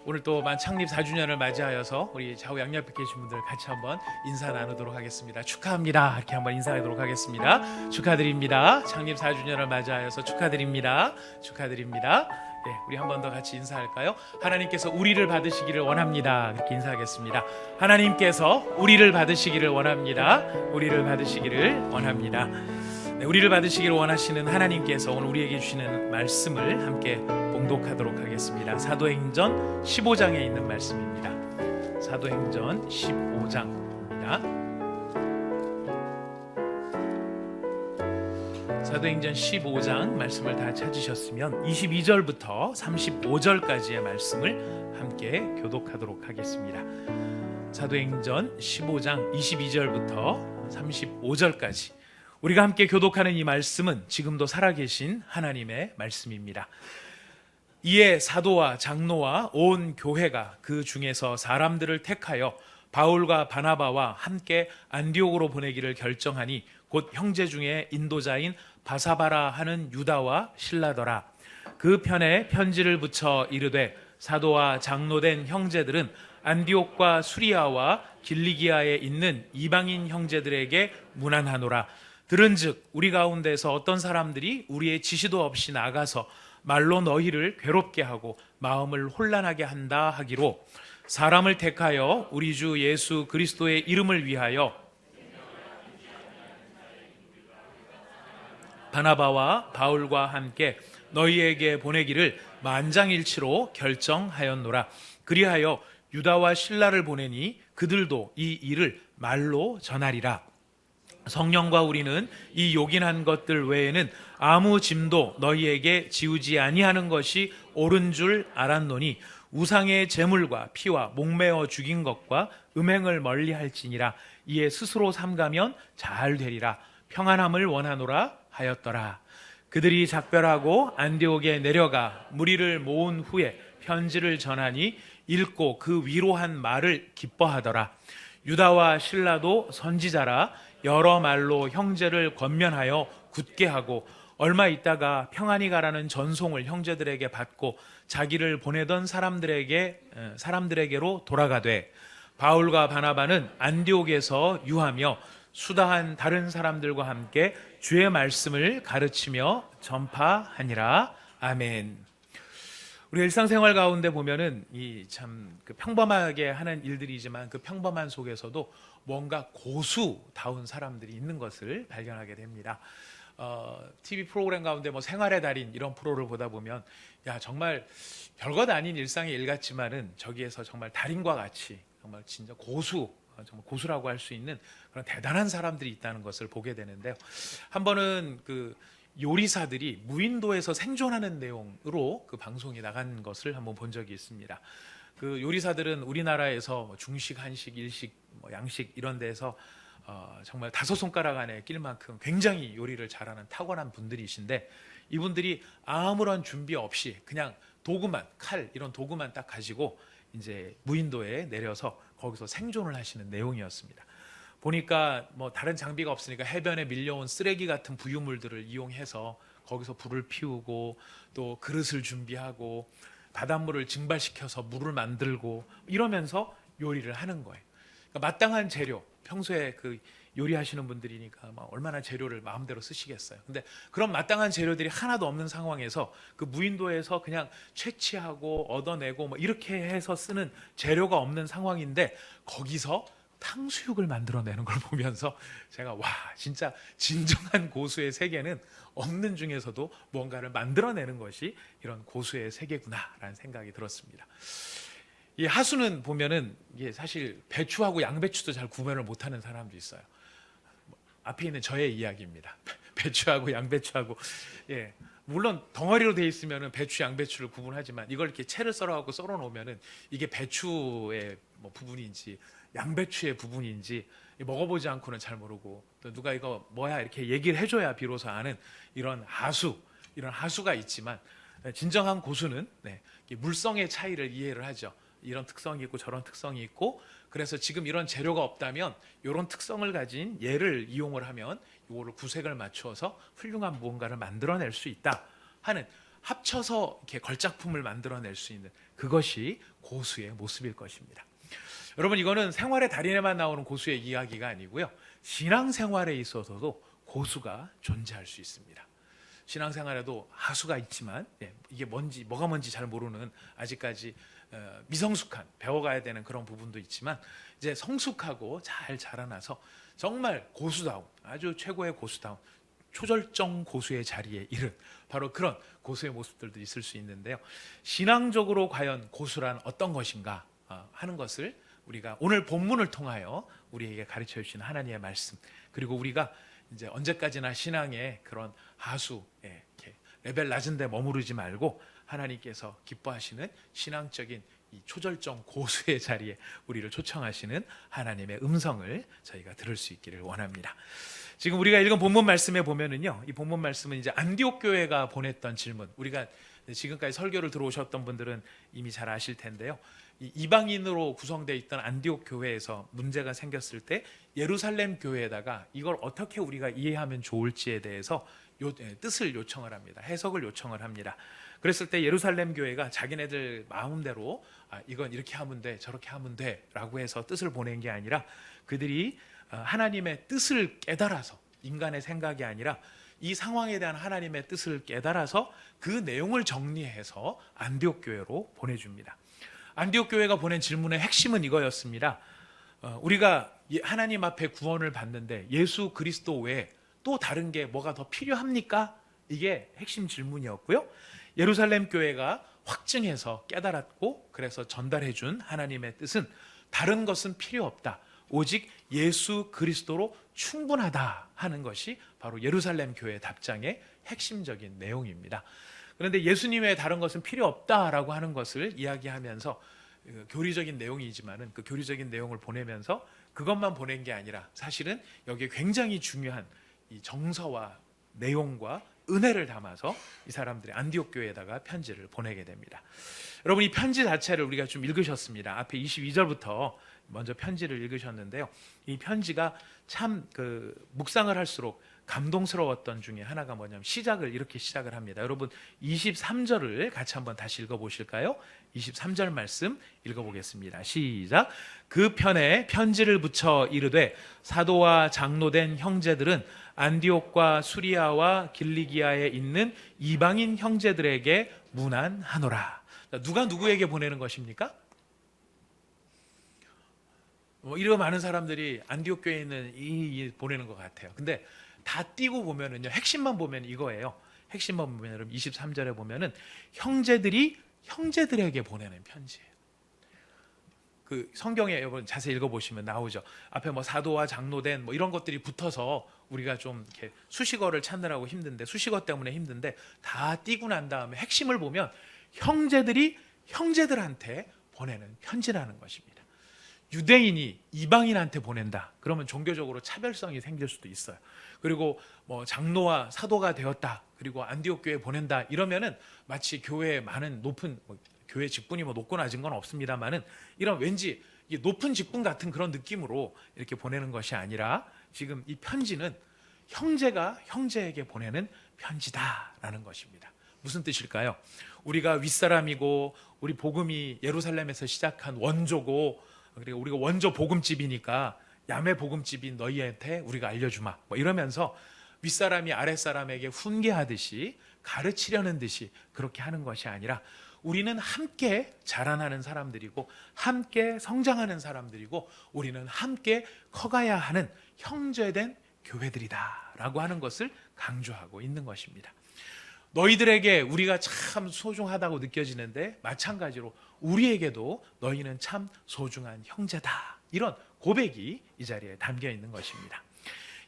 오늘 또 만창립 4주년을 맞이하여서 우리 좌우 양옆에 계신 분들 같이 한번 인사 나누도록 하겠습니다. 축하합니다. 이렇게 한번 인사하도록 하겠습니다. 축하드립니다. 창립 4주년을 맞이하여서 축하드립니다. 축하드립니다. 네, 우리 한 번 더 같이 인사할까요? 하나님께서 우리를 받으시기를 원합니다. 이렇게 인사하겠습니다. 하나님께서 우리를 받으시기를 원합니다. 우리를 받으시기를 원합니다. 네, 우리를 받으시기를 원하시는 하나님께서 오늘 우리에게 주시는 말씀을 함께 봉독하도록 하겠습니다. 사도행전 15장에 있는 말씀입니다. 사도행전 15장입니다. 사도행전 15장 말씀을 다 찾으셨으면 22절부터 35절까지의 말씀을 함께 교독하도록 하겠습니다. 사도행전 15장 22절부터 35절까지 우리가 함께 교독하는 이 말씀은 지금도 살아계신 하나님의 말씀입니다. 이에 사도와 장로와 온 교회가 그 중에서 사람들을 택하여 바울과 바나바와 함께 안디옥으로 보내기를 결정하니 곧 형제 중에 인도자인 바사바라 하는 유다와 실라더라. 그 편에 편지를 붙여 이르되 사도와 장로된 형제들은 안디옥과 수리아와 길리기아에 있는 이방인 형제들에게 문안하노라. 들은즉 우리 가운데서 어떤 사람들이 우리의 지시도 없이 나가서 말로 너희를 괴롭게 하고 마음을 혼란하게 한다 하기로 사람을 택하여 우리 주 예수 그리스도의 이름을 위하여 바나바와 바울과 함께 너희에게 보내기를 만장일치로 결정하였노라. 그리하여 유다와 실라를 보내니 그들도 이 일을 말로 전하리라. 성령과 우리는 이 요긴한 것들 외에는 아무 짐도 너희에게 지우지 아니하는 것이 옳은 줄 알았노니 우상의 제물과 피와 목매어 죽인 것과 음행을 멀리할지니라. 이에 스스로 삼가면 잘 되리라. 평안함을 원하노라 하였더라. 그들이 작별하고 안디옥에 내려가 무리를 모은 후에 편지를 전하니 읽고 그 위로한 말을 기뻐하더라. 유다와 실라도 선지자라 여러 말로 형제를 권면하여 굳게 하고 얼마 있다가 평안히 가라는 전송을 형제들에게 받고 자기를 보내던 사람들에게로 돌아가되 바울과 바나바는 안디옥에서 유하며 수다한 다른 사람들과 함께 주의 말씀을 가르치며 전파하니라. 아멘. 우리 일상생활 가운데 보면은 이 참 평범하게 하는 일들이지만 그 평범한 속에서도 뭔가 고수다운 사람들이 있는 것을 발견하게 됩니다. TV 프로그램 가운데 뭐 생활의 달인 이런 프로를 보다 보면 야 정말 별것 아닌 일상의 일 같지만은 저기에서 정말 달인과 같이 정말 진짜 정말 고수라고 할 수 있는 그런 대단한 사람들이 있다는 것을 보게 되는데요. 한 번은 그 요리사들이 무인도에서 생존하는 내용으로 그 방송이 나간 것을 한번 본 적이 있습니다. 그 요리사들은 우리나라에서 중식, 한식, 일식, 양식 이런 데서 정말 다섯 손가락 안에 낄 만큼 굉장히 요리를 잘하는 타고난 분들이신데 이분들이 아무런 준비 없이 그냥 도구만, 칼 이런 도구만 딱 가지고 이제 무인도에 내려서 거기서 생존을 하시는 내용이었습니다. 보니까 뭐 다른 장비가 없으니까 해변에 밀려온 쓰레기 같은 부유물들을 이용해서 거기서 불을 피우고 또 그릇을 준비하고 바닷물을 증발시켜서 물을 만들고 이러면서 요리를 하는 거예요. 그러니까 마땅한 재료, 평소에 그 요리하시는 분들이니까 막 얼마나 재료를 마음대로 쓰시겠어요. 근데 그런 마땅한 재료들이 하나도 없는 상황에서 그 무인도에서 그냥 채취하고 얻어내고 뭐 이렇게 해서 쓰는 재료가 없는 상황인데 거기서 탕수육을 만들어내는 걸 보면서 제가 와 진짜 진정한 고수의 세계는 없는 중에서도 뭔가를 만들어내는 것이 이런 고수의 세계구나라는 생각이 들었습니다. 이 하수는 보면은 이게 사실 배추하고 양배추도 잘 구별을 못하는 사람도 있어요. 앞에 있는 저의 이야기입니다. 배추하고 양배추하고 물론 덩어리로 돼 있으면은 배추, 양배추를 구분하지만 이걸 이렇게 채를 썰어갖고 썰어 놓으면은 이게 배추의 뭐 부분인지 양배추의 부분인지 먹어보지 않고는 잘 모르고 또 누가 이거 뭐야 이렇게 얘기를 해줘야 비로소 아는 이런 하수가 있지만 진정한 고수는 물성의 차이를 이해를 하죠. 이런 특성이 있고 저런 특성이 있고 그래서 지금 이런 재료가 없다면 이런 특성을 가진 얘를 이용을 하면 이거를 구색을 맞추어서 훌륭한 무언가를 만들어낼 수 있다 하는 합쳐서 이렇게 걸작품을 만들어낼 수 있는 그것이 고수의 모습일 것입니다. 여러분, 이거는 생활의 달인에만 나오는 고수의 이야기가 아니고요, 신앙생활에 있어서도 고수가 존재할 수 있습니다. 신앙생활에도 하수가 있지만 이게 뭐가 뭔지 잘 모르는, 아직까지 미성숙한, 배워가야 되는 그런 부분도 있지만, 이제 성숙하고 잘 자라나서 정말 고수다운, 아주 최고의 고수다운, 초절정 고수의 자리에 이른 바로 그런 고수의 모습들도 있을 수 있는데요, 신앙적으로 과연 고수란 어떤 것인가 하는 것을 우리가 오늘 본문을 통하여 우리에게 가르쳐 주시는 하나님의 말씀, 그리고 우리가 이제 언제까지나 신앙의 그런 하수, 이렇게 레벨 낮은 데 머무르지 말고 하나님께서 기뻐하시는 신앙적인 이 초절정 고수의 자리에 우리를 초청하시는 하나님의 음성을 저희가 들을 수 있기를 원합니다. 지금 우리가 읽은 본문 말씀에 보면은요, 이 본문 말씀은 이제 안디옥 교회가 보냈던 질문, 우리가 지금까지 설교를 들어오셨던 분들은 이미 잘 아실 텐데요, 이방인으로 구성되어 있던 안디옥 교회에서 문제가 생겼을 때 예루살렘 교회에다가 이걸 어떻게 우리가 이해하면 좋을지에 대해서 뜻을 요청을 합니다. 해석을 요청을 합니다. 그랬을 때 예루살렘 교회가 자기네들 마음대로 이건 이렇게 하면 돼, 저렇게 하면 돼 라고 해서 뜻을 보낸 게 아니라, 그들이 하나님의 뜻을 깨달아서, 인간의 생각이 아니라 이 상황에 대한 하나님의 뜻을 깨달아서 그 내용을 정리해서 안디옥 교회로 보내줍니다. 안디옥 교회가 보낸 질문의 핵심은 이거였습니다. 우리가 하나님 앞에 구원을 받는데 예수 그리스도 외에 또 다른 게 뭐가 더 필요합니까? 이게 핵심 질문이었고요, 예루살렘 교회가 확증해서 깨달았고 그래서 전달해 준 하나님의 뜻은 다른 것은 필요 없다, 오직 예수 그리스도로 충분하다 하는 것이 바로 예루살렘 교회의 답장의 핵심적인 내용입니다. 그런데 예수님 외에 다른 것은 필요 없다라고 하는 것을 이야기하면서 교리적인 내용이지만은 그 교리적인 내용을 보내면서 그것만 보낸 게 아니라 사실은 여기에 굉장히 중요한 이 정서와 내용과 은혜를 담아서 이 사람들이 안디옥 교회에다가 편지를 보내게 됩니다. 여러분, 이 편지 자체를 우리가 좀 읽으셨습니다. 앞에 22절부터 먼저 편지를 읽으셨는데요, 이 편지가 참 묵상을 할수록 감동스러웠던 중에 하나가 뭐냐면 시작을 이렇게 시작을 합니다. 여러분, 23절을 같이 한번 다시 읽어보실까요? 23절 말씀 읽어보겠습니다. 시작. 그 편에 편지를 붙여 이르되 사도와 장로된 형제들은 안디옥과 수리아와 길리기아에 있는 이방인 형제들에게 문안하노라. 누가 누구에게 보내는 것입니까? 이런 많은 사람들이 안디옥 교회에 있는 이 보내는 것 같아요. 근데 다 띄고 보면은요, 핵심만 보면 이거예요. 핵심만 보면 여러분 23절에 보면은 형제들이 형제들에게 보내는 편지예요. 그 성경에 여러분 자세히 읽어보시면 나오죠. 앞에 뭐 사도와 장로된 뭐 이런 것들이 붙어서 우리가 좀 이렇게 수식어를 찾느라고 힘든데, 수식어 때문에 힘든데 다 띄고 난 다음에 핵심을 보면 형제들이 형제들한테 보내는 편지라는 것입니다. 유대인이 이방인한테 보낸다 그러면 종교적으로 차별성이 생길 수도 있어요. 그리고 뭐 장로와 사도가 되었다, 그리고 안디옥 교회에 보낸다 이러면은 마치 교회에 많은 높은 교회 직분이 뭐 높고 낮은 건 없습니다만은 이런 왠지 높은 직분 같은 그런 느낌으로 이렇게 보내는 것이 아니라, 지금 이 편지는 형제가 형제에게 보내는 편지다라는 것입니다. 무슨 뜻일까요? 우리가 윗사람이고 우리 복음이 예루살렘에서 시작한 원조고, 그리고 우리가 원조 복음집이니까 야매 복음집인 너희한테 우리가 알려주마 뭐 이러면서 윗사람이 아랫사람에게 훈계하듯이 가르치려는 듯이 그렇게 하는 것이 아니라, 우리는 함께 자라나는 사람들이고 함께 성장하는 사람들이고 우리는 함께 커가야 하는 형제된 교회들이다 라고 하는 것을 강조하고 있는 것입니다. 너희들에게 우리가 참 소중하다고 느껴지는데 마찬가지로 우리에게도 너희는 참 소중한 형제다, 이런 고백이 이 자리에 담겨 있는 것입니다.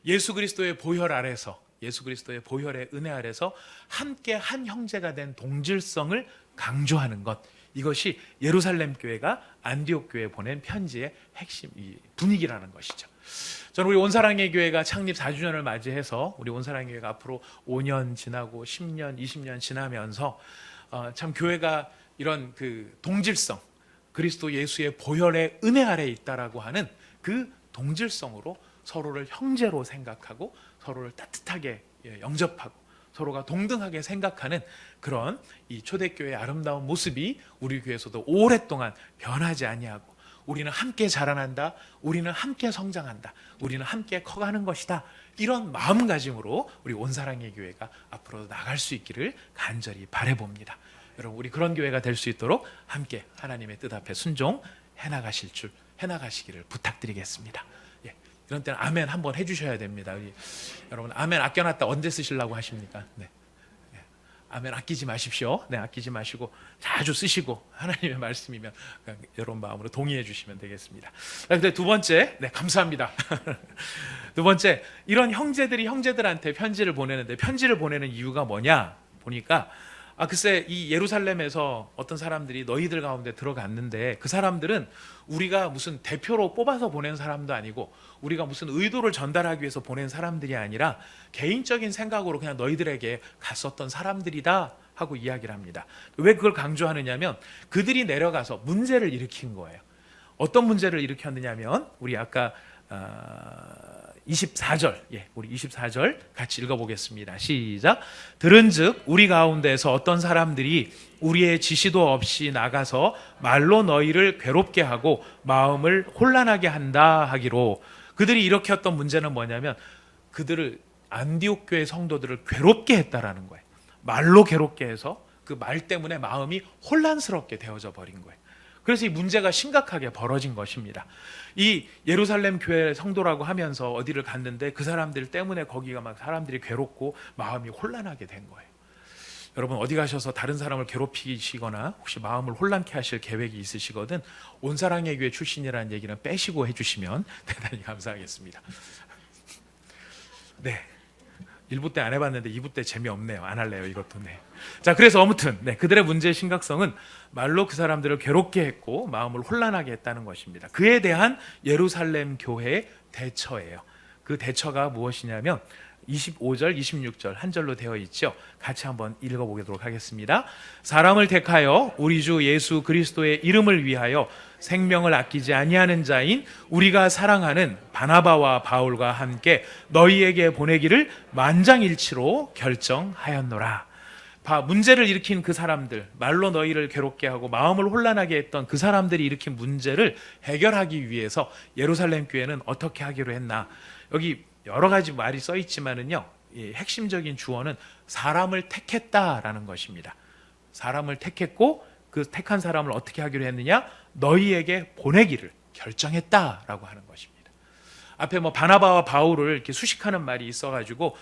예수 그리스도의 보혈 아래서, 예수 그리스도의 보혈의 은혜 아래서 함께 한 형제가 된 동질성을 강조하는 것, 이것이 예루살렘 교회가 안디옥 교회에 보낸 편지의 핵심 분위기라는 것이죠. 저는 우리 온사랑의 교회가 창립 4주년을 맞이해서 우리 온사랑의 교회가 앞으로 5년 지나고 10년, 20년 지나면서 참 교회가 이런 그 동질성, 그리스도 예수의 보혈의 은혜 아래에 있다라고 하는 그 동질성으로 서로를 형제로 생각하고 서로를 따뜻하게 영접하고 서로가 동등하게 생각하는 그런 이 초대교회의 아름다운 모습이 우리 교회에서도 오랫동안 변하지 아니하고, 우리는 함께 자라난다, 우리는 함께 성장한다, 우리는 함께 커가는 것이다, 이런 마음가짐으로 우리 온사랑의 교회가 앞으로 나갈 수 있기를 간절히 바라봅니다. 여러분, 우리 그런 교회가 될 수 있도록 함께 하나님의 뜻 앞에 순종해 나가시기를 부탁드리겠습니다. 예, 이런 때는 아멘 한번 해주셔야 됩니다. 여러분, 아멘 아껴놨다 언제 쓰시려고 하십니까? 네. 아멘 아끼지 마십시오. 네, 아끼지 마시고 자주 쓰시고, 하나님의 말씀이면 여러분 마음으로 동의해 주시면 되겠습니다. 근데 두 번째, 네, 감사합니다. 두 번째, 이런 형제들이 형제들한테 편지를 보내는데, 편지를 보내는 이유가 뭐냐 보니까, 글쎄 이 예루살렘에서 어떤 사람들이 너희들 가운데 들어갔는데, 그 사람들은 우리가 무슨 대표로 뽑아서 보낸 사람도 아니고, 우리가 무슨 의도를 전달하기 위해서 보낸 사람들이 아니라 개인적인 생각으로 그냥 너희들에게 갔었던 사람들이다 하고 이야기를 합니다. 왜 그걸 강조하느냐면, 그들이 내려가서 문제를 일으킨 거예요. 어떤 문제를 일으켰느냐면, 우리 아까 24절, 우리 24절 같이 읽어보겠습니다. 시작. 들은즉 우리 가운데서 어떤 사람들이 우리의 지시도 없이 나가서 말로 너희를 괴롭게 하고 마음을 혼란하게 한다 하기로. 그들이 일으켰던 문제는 뭐냐면, 그들을, 안디옥 교회 성도들을 괴롭게 했다라는 거예요. 말로 괴롭게 해서 그 말 때문에 마음이 혼란스럽게 되어져 버린 거예요. 그래서 이 문제가 심각하게 벌어진 것입니다. 이 예루살렘 교회 성도라고 하면서 어디를 갔는데 그 사람들 때문에 거기가 막 사람들이 괴롭고 마음이 혼란하게 된 거예요. 여러분, 어디 가셔서 다른 사람을 괴롭히시거나 혹시 마음을 혼란케 하실 계획이 있으시거든 온사랑의 교회 출신이라는 얘기는 빼시고 해주시면 대단히 감사하겠습니다. 네, 1부 때 안 해봤는데 2부 때 재미없네요. 안 할래요, 이것도. 네. 자, 그래서 아무튼 그들의 문제의 심각성은 말로 그 사람들을 괴롭게 했고 마음을 혼란하게 했다는 것입니다. 그에 대한 예루살렘 교회의 대처예요. 그 대처가 무엇이냐면 25절, 26절 한 절로 되어 있죠. 같이 한번 읽어보도록 하겠습니다. 사람을 택하여 우리 주 예수 그리스도의 이름을 위하여 생명을 아끼지 아니하는 자인 우리가 사랑하는 바나바와 바울과 함께 너희에게 보내기를 만장일치로 결정하였노라. 문제를 일으킨 그 사람들, 말로 너희를 괴롭게 하고 마음을 혼란하게 했던 그 사람들이 일으킨 문제를 해결하기 위해서 예루살렘 교회는 어떻게 하기로 했나. 여기 여러 가지 말이 써 있지만은요, 핵심적인 주어는 사람을 택했다라는 것입니다. 사람을 택했고 그 택한 사람을 어떻게 하기로 했느냐? 너희에게 보내기를 결정했다라고 하는 것입니다. 앞에 바나바와 바울을 이렇게 수식하는 말이 있어가지고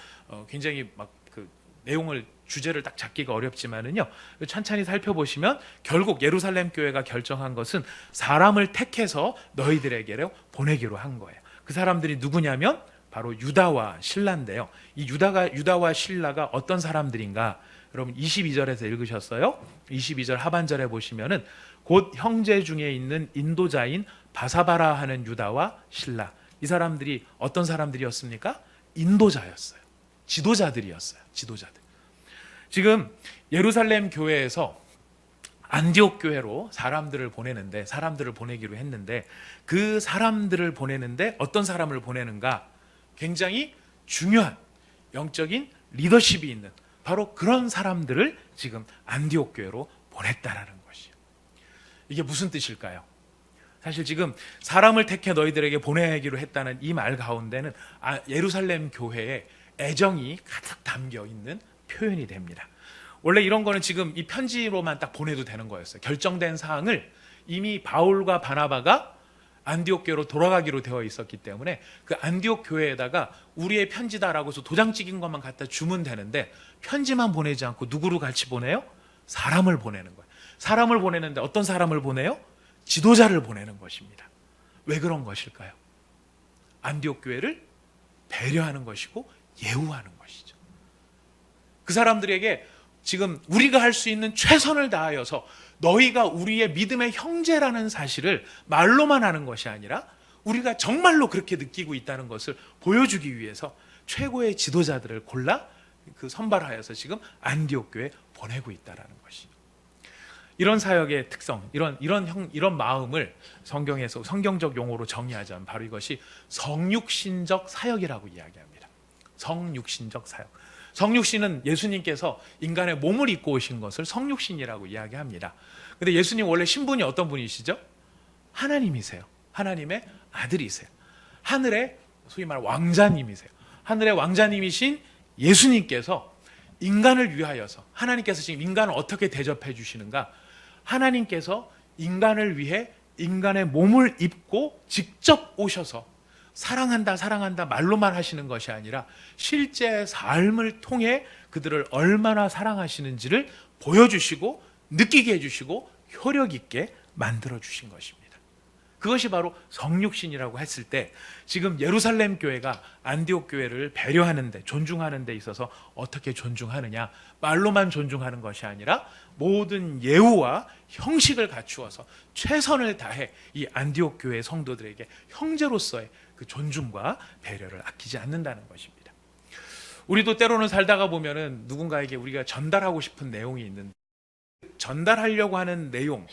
굉장히 막 그 내용을 주제를 딱 잡기가 어렵지만은요, 천천히 살펴보시면 결국 예루살렘 교회가 결정한 것은 사람을 택해서 너희들에게로 보내기로 한 거예요. 그 사람들이 누구냐면 바로 유다와 실라인데요. 이 유다와 실라가 어떤 사람들인가? 여러분 22절에서 읽으셨어요? 22절 하반절에 보시면은 곧 형제 중에 있는 인도자인 바사바라 하는 유다와 실라. 이 사람들이 어떤 사람들이었습니까? 인도자였어요. 지도자들이었어요. 지도자들. 지금 예루살렘 교회에서 안디옥 교회로 사람들을 보내기로 했는데, 그 사람들을 보내는데 어떤 사람을 보내는가? 굉장히 중요한 영적인 리더십이 있는 바로 그런 사람들을 지금 안디옥 교회로 보냈다라는 것이에요. 이게 무슨 뜻일까요? 사실 지금 사람을 택해 너희들에게 보내기로 했다는 이 말 가운데는 예루살렘 교회의 애정이 가득 담겨 있는 표현이 됩니다. 원래 이런 거는 지금 이 편지로만 딱 보내도 되는 거였어요. 결정된 사항을 이미 바울과 바나바가 안디옥 교회로 돌아가기로 되어 있었기 때문에 그 안디옥 교회에다가 우리의 편지다라고 해서 도장 찍은 것만 갖다 주면 되는데, 편지만 보내지 않고 누구를 같이 보내요? 사람을 보내는 거예요. 사람을 보내는데 어떤 사람을 보내요? 지도자를 보내는 것입니다. 왜 그런 것일까요? 안디옥 교회를 배려하는 것이고 예우하는 것이죠. 그 사람들에게 지금 우리가 할 수 있는 최선을 다하여서 너희가 우리의 믿음의 형제라는 사실을 말로만 하는 것이 아니라 우리가 정말로 그렇게 느끼고 있다는 것을 보여주기 위해서 최고의 지도자들을 골라 선발하여서 지금 안디옥 교회에 보내고 있다는 것이. 이런 사역의 특성, 이런 마음을 성경에서 성경적 용어로 정의하자면 바로 이것이 성육신적 사역이라고 이야기합니다. 성육신적 사역. 성육신은 예수님께서 인간의 몸을 입고 오신 것을 성육신이라고 이야기합니다. 근데 예수님 원래 신분이 어떤 분이시죠? 하나님이세요. 하나님의 아들이세요. 하늘의 소위 말하는 왕자님이세요. 하늘의 왕자님이신 예수님께서 인간을 위하여서, 하나님께서 지금 인간을 어떻게 대접해 주시는가? 하나님께서 인간을 위해 인간의 몸을 입고 직접 오셔서 사랑한다 사랑한다 말로만 하시는 것이 아니라 실제 삶을 통해 그들을 얼마나 사랑하시는지를 보여주시고 느끼게 해주시고 효력 있게 만들어 주신 것입니다. 그것이 바로 성육신이라고 했을 때 지금 예루살렘 교회가 안디옥 교회를 배려하는 데, 존중하는 데 있어서 어떻게 존중하느냐, 말로만 존중하는 것이 아니라 모든 예우와 형식을 갖추어서 최선을 다해 이 안디옥 교회 성도들에게 형제로서의 그 존중과 배려를 아끼지 않는다는 것입니다. 우리도 때로는 살다가 보면은 누군가에게 우리가 전달하고 싶은 내용이 있는데 전달하려고 하는 내용,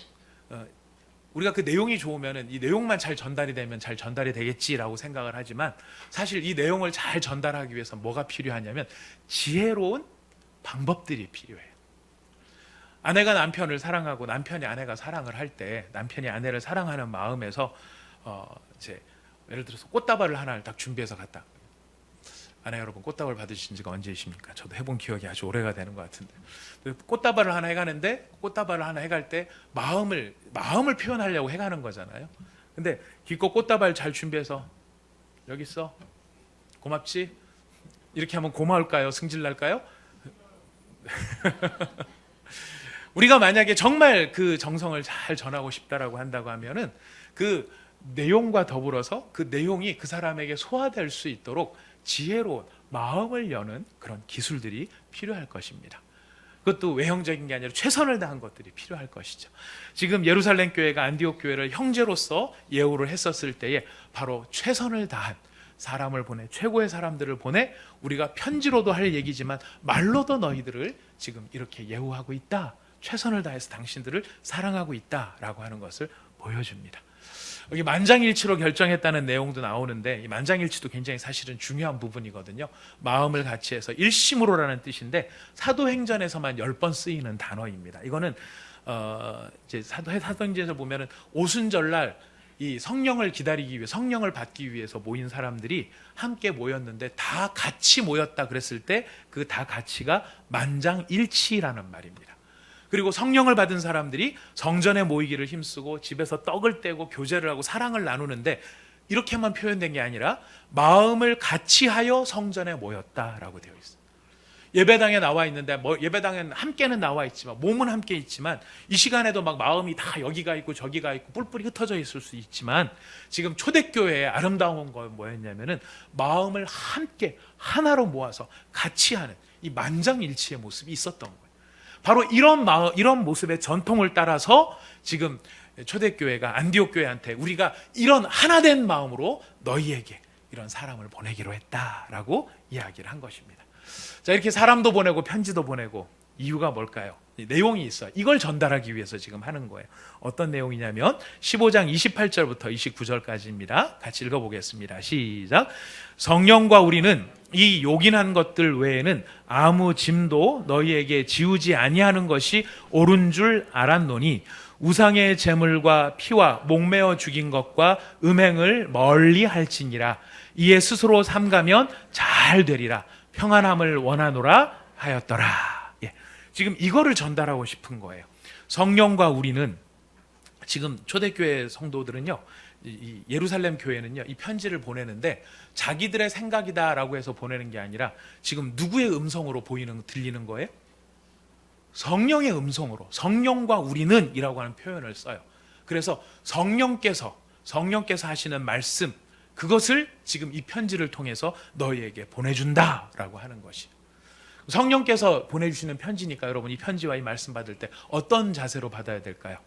우리가 그 내용이 좋으면 이 내용만 잘 전달이 되면 잘 전달이 되겠지라고 생각을 하지만 사실 이 내용을 잘 전달하기 위해서 뭐가 필요하냐면 지혜로운 방법들이 필요해요. 아내가 남편을 사랑하고 남편이 아내가 사랑을 할 때 남편이 아내를 사랑하는 마음에서 이제 예를 들어서 꽃다발을 하나를 딱 준비해서 갖다, 아내 여러분 꽃다발 받으신 지가 언제이십니까? 저도 해본 기억이 아주 오래가 되는 것 같은데 꽃다발을 하나 해가는데 꽃다발을 하나 해갈 때 마음을 표현하려고 해가는 거잖아요. 근데 기껏 꽃다발 잘 준비해서 여기 있어 고맙지? 이렇게 하면 고마울까요? 승질날까요? 우리가 만약에 정말 그 정성을 잘 전하고 싶다라고 한다고 하면은 그 내용과 더불어서 그 내용이 그 사람에게 소화될 수 있도록 지혜로운 마음을 여는 그런 기술들이 필요할 것입니다. 그것도 외형적인 게 아니라 최선을 다한 것들이 필요할 것이죠. 지금 예루살렘 교회가 안디옥 교회를 형제로서 예우를 했었을 때에 바로 최선을 다한 사람을 보내, 최고의 사람들을 보내 우리가 편지로도 할 얘기지만 말로도 너희들을 지금 이렇게 예우하고 있다, 최선을 다해서 당신들을 사랑하고 있다라고 하는 것을 보여줍니다. 여기 만장일치로 결정했다는 내용도 나오는데 이 만장일치도 굉장히 사실은 중요한 부분이거든요. 마음을 같이 해서 일심으로라는 뜻인데 사도행전에서만 10번 쓰이는 단어입니다. 이거는 이제 사도행전에서 보면은 오순절날 이 성령을 기다리기 위해, 성령을 받기 위해서 모인 사람들이 함께 모였는데 다 같이 모였다 그랬을 때 그 다 같이가 만장일치라는 말입니다. 그리고 성령을 받은 사람들이 성전에 모이기를 힘쓰고 집에서 떡을 떼고 교제를 하고 사랑을 나누는데 이렇게만 표현된 게 아니라 마음을 같이 하여 성전에 모였다라고 되어 있어요. 예배당에 나와 있는데 예배당에는 함께는 나와 있지만 몸은 함께 있지만 이 시간에도 막 마음이 다 여기가 있고 저기가 있고 뿔뿔이 흩어져 있을 수 있지만 지금 초대교회의 아름다운 건 뭐였냐면은 마음을 함께 하나로 모아서 같이 하는 이 만장일치의 모습이 있었던 거예요. 바로 이런 모습의 전통을 따라서 지금 초대교회가 안디옥 교회한테 우리가 이런 하나된 마음으로 너희에게 이런 사람을 보내기로 했다라고 이야기를 한 것입니다. 자, 이렇게 사람도 보내고 편지도 보내고 이유가 뭘까요? 내용이 있어요. 이걸 전달하기 위해서 지금 하는 거예요. 어떤 내용이냐면 15장 28절부터 29절까지입니다. 같이 읽어보겠습니다. 시작. 성령과 우리는 이 요긴한 것들 외에는 아무 짐도 너희에게 지우지 아니하는 것이 옳은 줄 알았노니 우상의 제물과 피와 목매어 죽인 것과 음행을 멀리 할지니라. 이에 스스로 삼가면 잘 되리라. 평안함을 원하노라 하였더라. 예. 지금 이거를 전달하고 싶은 거예요. 성령과 우리는, 지금 초대교회 성도들은요, 이 예루살렘 교회는요, 이 편지를 보내는데 자기들의 생각이다라고 해서 보내는 게 아니라 지금 누구의 음성으로 들리는 거예요? 성령의 음성으로, 성령과 우리는 이라고 하는 표현을 써요. 그래서 성령께서 하시는 말씀, 그것을 지금 이 편지를 통해서 너희에게 보내준다라고 하는 것이에요. 성령께서 보내주시는 편지니까 여러분 이 편지와 이 말씀 받을 때 어떤 자세로 받아야 될까요?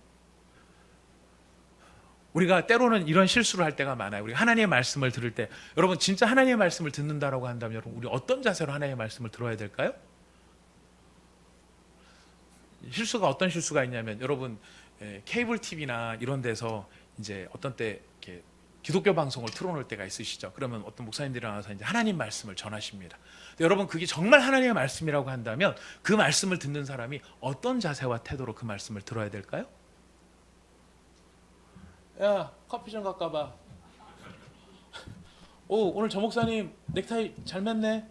우리가 때로는 이런 실수를 할 때가 많아요. 우리 하나님의 말씀을 들을 때, 여러분 진짜 하나님의 말씀을 듣는다라고 한다면 여러분 우리 어떤 자세로 하나님의 말씀을 들어야 될까요? 어떤 실수가 있냐면 여러분 케이블 TV나 이런 데서 이제 어떤 때 이렇게 기독교 방송을 틀어놓을 때가 있으시죠. 그러면 어떤 목사님들이 나와서 이제 하나님 말씀을 전하십니다. 근데 여러분, 그게 정말 하나님의 말씀이라고 한다면 그 말씀을 듣는 사람이 어떤 자세와 태도로 그 말씀을 들어야 될까요? 야, 커피 좀 갖고 와봐. 오, 오늘 저 목사님 넥타이 잘 맸네.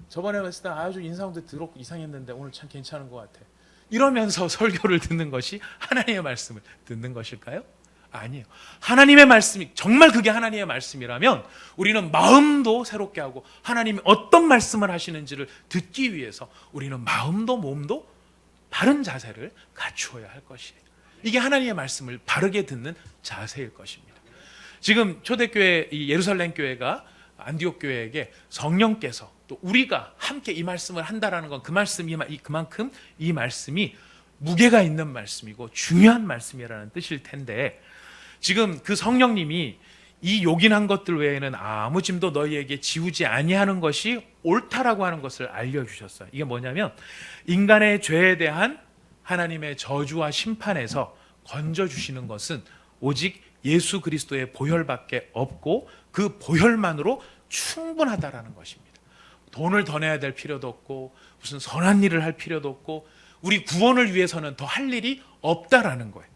저번에 봤을 때 아주 인상도 더럽고 이상했는데 오늘 참 괜찮은 것 같아. 이러면서 설교를 듣는 것이 하나님의 말씀을 듣는 것일까요? 아니에요. 하나님의 말씀이 정말 그게 하나님의 말씀이라면 우리는 마음도 새롭게 하고 하나님이 어떤 말씀을 하시는지를 듣기 위해서 우리는 마음도 몸도 바른 자세를 갖추어야 할 것이에요. 이게 하나님의 말씀을 바르게 듣는 자세일 것입니다. 지금 초대교회, 이 예루살렘 교회가 안디옥 교회에게 성령께서 또 우리가 함께 이 말씀을 한다라는 건 그 말씀이 그만큼 이 말씀이 무게가 있는 말씀이고 중요한 말씀이라는 뜻일 텐데, 지금 그 성령님이 이 요긴한 것들 외에는 아무 짐도 너희에게 지우지 아니하는 것이 옳다라고 하는 것을 알려주셨어요. 이게 뭐냐면 인간의 죄에 대한 하나님의 저주와 심판에서 건져주시는 것은 오직 예수 그리스도의 보혈밖에 없고 그 보혈만으로 충분하다라는 것입니다. 돈을 더 내야 될 필요도 없고 무슨 선한 일을 할 필요도 없고 우리 구원을 위해서는 더 할 일이 없다라는 거예요.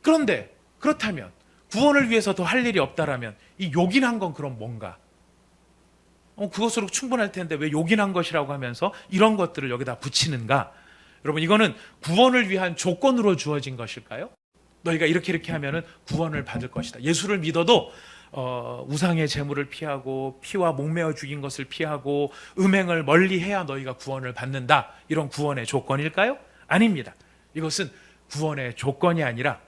그런데 그렇다면 구원을 위해서 더 할 일이 없다라면 이 요긴한 건 그럼 뭔가? 그것으로 충분할 텐데 왜 요긴한 것이라고 하면서 이런 것들을 여기다 붙이는가? 여러분, 이거는 구원을 위한 조건으로 주어진 것일까요? 너희가 이렇게 하면은 구원을 받을 것이다. 예수를 믿어도 우상의 제물을 피하고 피와 목매어 죽인 것을 피하고 음행을 멀리해야 너희가 구원을 받는다. 이런 구원의 조건일까요? 아닙니다. 이것은 구원의 조건이 아니라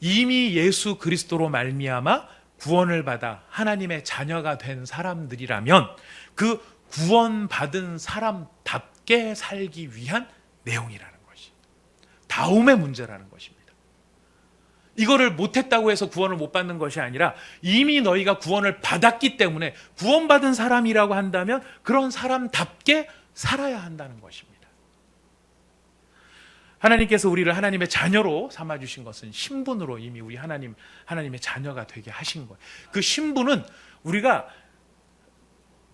이미 예수 그리스도로 말미암아 구원을 받아 하나님의 자녀가 된 사람들이라면 그 구원받은 사람답게 살기 위한 내용이라는 것이 다음의 문제라는 것입니다. 이거를 못했다고 해서 구원을 못 받는 것이 아니라 이미 너희가 구원을 받았기 때문에 구원받은 사람이라고 한다면 그런 사람답게 살아야 한다는 것입니다. 하나님께서 우리를 하나님의 자녀로 삼아주신 것은 신분으로 이미 우리 하나님의 자녀가 되게 하신 거예요. 그 신분은 우리가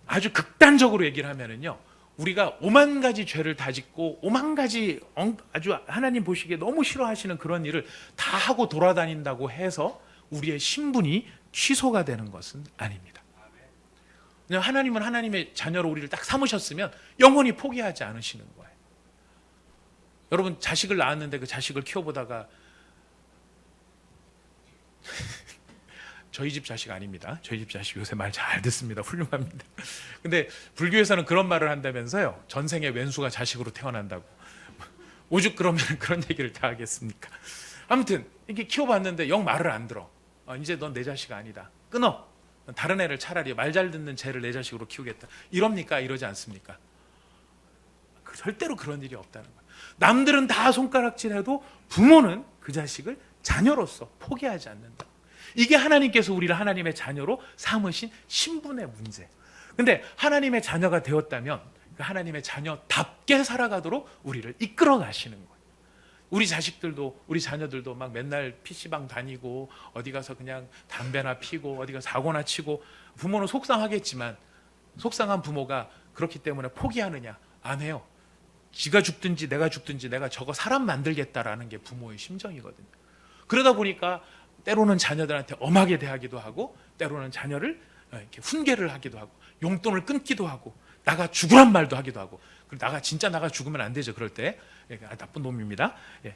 아주 극단적으로 얘기를 하면은요, 우리가 오만 가지 죄를 다 짓고 오만 가지 아주 하나님 보시기에 너무 싫어하시는 그런 일을 다 하고 돌아다닌다고 해서 우리의 신분이 취소가 되는 것은 아닙니다. 그냥 하나님은 하나님의 자녀로 우리를 딱 삼으셨으면 영원히 포기하지 않으시는 거예요. 여러분, 자식을 낳았는데 그 자식을 키워보다가 저희 집 자식 아닙니다. 저희 집 자식 요새 말 잘 듣습니다. 훌륭합니다. 근데 불교에서는 그런 말을 한다면서요. 전생에 왼수가 자식으로 태어난다고. 오죽 그러면 그런 얘기를 다 하겠습니까? 아무튼 이렇게 키워봤는데 영 말을 안 들어. 이제 넌 내 자식 아니다. 끊어. 다른 애를 차라리 말 잘 듣는 쟤를 내 자식으로 키우겠다. 이럽니까? 이러지 않습니까? 절대로 그런 일이 없다는 거예요. 남들은 다 손가락질해도 부모는 그 자식을 자녀로서 포기하지 않는다. 이게 하나님께서 우리를 하나님의 자녀로 삼으신 신분의 문제. 근데 하나님의 자녀가 되었다면 그 하나님의 자녀답게 살아가도록 우리를 이끌어 가시는 거예요. 우리 자식들도, 우리 자녀들도 막 맨날 PC방 다니고 어디 가서 그냥 담배나 피고 어디 가서 사고나 치고, 부모는 속상하겠지만 속상한 부모가 그렇기 때문에 포기하느냐? 안 해요. 지가 죽든지 내가 죽든지 내가 저거 사람 만들겠다라는 게 부모의 심정이거든요. 그러다 보니까 때로는 자녀들한테 엄하게 대하기도 하고 때로는 자녀를 이렇게 훈계를 하기도 하고 용돈을 끊기도 하고 나가 죽으란 말도 하기도 하고. 진짜 나가 죽으면 안 되죠. 그럴 때 나쁜 놈입니다. 예.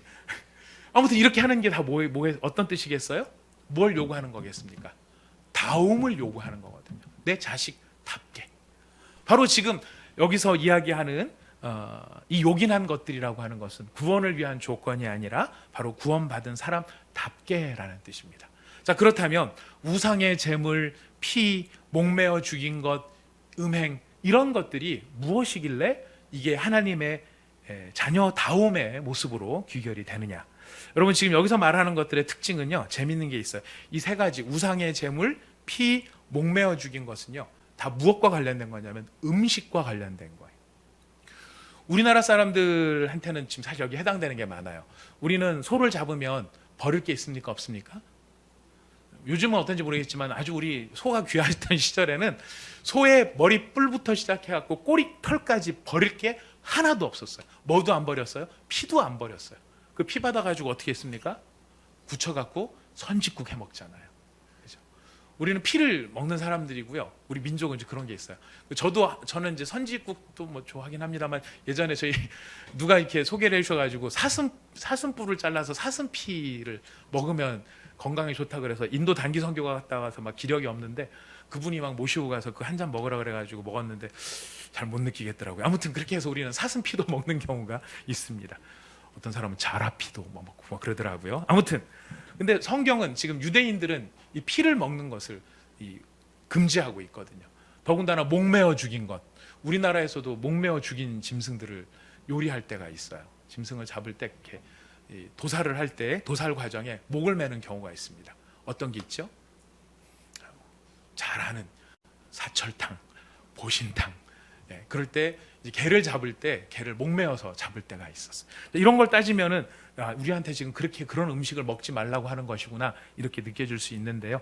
아무튼 이렇게 하는 게 다 어떤 뜻이겠어요? 뭘 요구하는 거겠습니까? 다움을 요구하는 거거든요. 내 자식답게. 바로 지금 여기서 이야기하는 이 요긴한 것들이라고 하는 것은 구원을 위한 조건이 아니라 바로 구원받은 사람답게라는 뜻입니다. 자, 그렇다면 우상의 제물, 피, 목매어 죽인 것, 음행, 이런 것들이 무엇이길래 이게 하나님의 자녀다움의 모습으로 귀결이 되느냐? 여러분, 지금 여기서 말하는 것들의 특징은요, 재밌는 게 있어요. 이 세 가지 우상의 제물, 피, 목매어 죽인 것은요, 다 무엇과 관련된 거냐면 음식과 관련된 거예요. 우리나라 사람들한테는 지금 사실 여기 해당되는 게 많아요. 우리는 소를 잡으면 버릴 게 있습니까? 없습니까? 요즘은 어떤지 모르겠지만 아주 우리 소가 귀하했던 시절에는 소의 머리 뿔부터 시작해갖고 꼬리 털까지 버릴 게 하나도 없었어요. 뭐도 안 버렸어요. 피도 안 버렸어요. 그 피 받아가지고 어떻게 했습니까? 굳혀갖고 선짓국 해 먹잖아요. 그죠? 우리는 피를 먹는 사람들이고요. 우리 민족은 이제 그런 게 있어요. 저는 이제 선짓국도 뭐 좋아하긴 합니다만 예전에 저희 누가 이렇게 소개를 해주셔가지고 사슴뿔을 잘라서 사슴피를 먹으면 건강에 좋다 그래서 인도 단기 선교가 갔다 와서 막 기력이 없는데 그분이 막 모시고 가서 그 한 잔 먹으라 그래가지고 먹었는데 잘 못 느끼겠더라고요. 아무튼 그렇게 해서 우리는 사슴피도 먹는 경우가 있습니다. 어떤 사람은 자라피도 뭐 먹고 뭐 그러더라고요. 아무튼 근데 성경은 지금 유대인들은 이 피를 먹는 것을 금지하고 있거든요. 더군다나 목매어 죽인 것. 우리나라에서도 목매어 죽인 짐승들을 요리할 때가 있어요. 짐승을 잡을 때 이렇게 도살을 할 때 도살 과정에 목을 매는 경우가 있습니다. 어떤 게 있죠? 잘 아는 사철탕, 보신탕. 그럴 때 개를 잡을 때 개를 목매어서 잡을 때가 있었어요. 이런 걸 따지면은 우리한테 지금 그렇게 그런 음식을 먹지 말라고 하는 것이구나 이렇게 느껴질 수 있는데요.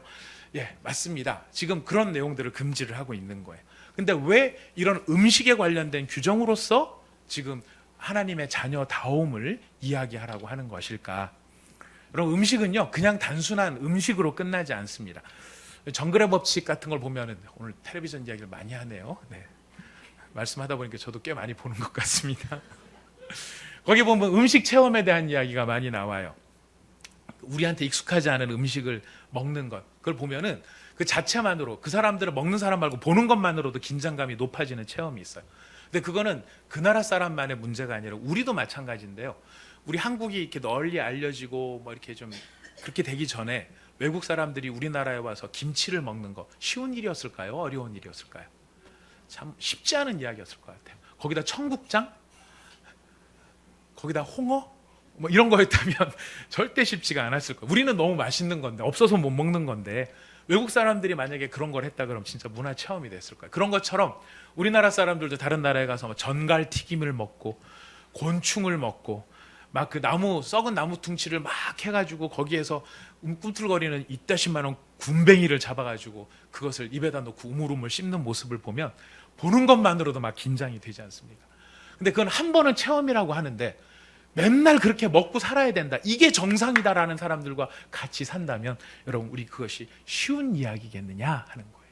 예, 맞습니다. 지금 그런 내용들을 금지를 하고 있는 거예요. 근데 왜 이런 음식에 관련된 규정으로서 지금 하나님의 자녀다움을 이야기하라고 하는 것일까? 여러분, 음식은요 그냥 단순한 음식으로 끝나지 않습니다. 정글의 법칙 같은 걸 보면은 오늘 텔레비전 이야기를 많이 하네요. 네. 말씀하다 보니까 저도 꽤 많이 보는 것 같습니다. 거기 보면 음식 체험에 대한 이야기가 많이 나와요. 우리한테 익숙하지 않은 음식을 먹는 것, 그걸 보면은 그 자체만으로 그 사람들을 먹는 사람 말고 보는 것만으로도 긴장감이 높아지는 체험이 있어요. 근데 그거는 그 나라 사람만의 문제가 아니라 우리도 마찬가지인데요. 우리 한국이 이렇게 널리 알려지고 뭐 이렇게 좀 그렇게 되기 전에 외국 사람들이 우리나라에 와서 김치를 먹는 거 쉬운 일이었을까요? 어려운 일이었을까요? 참 쉽지 않은 이야기였을 것 같아요. 거기다 청국장, 거기다 홍어, 뭐 이런 거였다면 절대 쉽지가 않았을 거예요. 우리는 너무 맛있는 건데 없어서 못 먹는 건데 외국 사람들이 만약에 그런 걸 했다 그러면 진짜 문화 체험이 됐을 거예요. 그런 것처럼 우리나라 사람들도 다른 나라에 가서 뭐 전갈 튀김을 먹고 곤충을 먹고 막 그 나무 썩은 나무 퉁치를 막 해가지고 거기에서 꿈틀거리는 이따시만한 군뱅이를 잡아가지고 그것을 입에다 넣고 우물우물 씹는 모습을 보면 보는 것만으로도 막 긴장이 되지 않습니까? 근데 그건 한 번은 체험이라고 하는데 맨날 그렇게 먹고 살아야 된다, 이게 정상이다라는 사람들과 같이 산다면 여러분 우리 그것이 쉬운 이야기겠느냐 하는 거예요.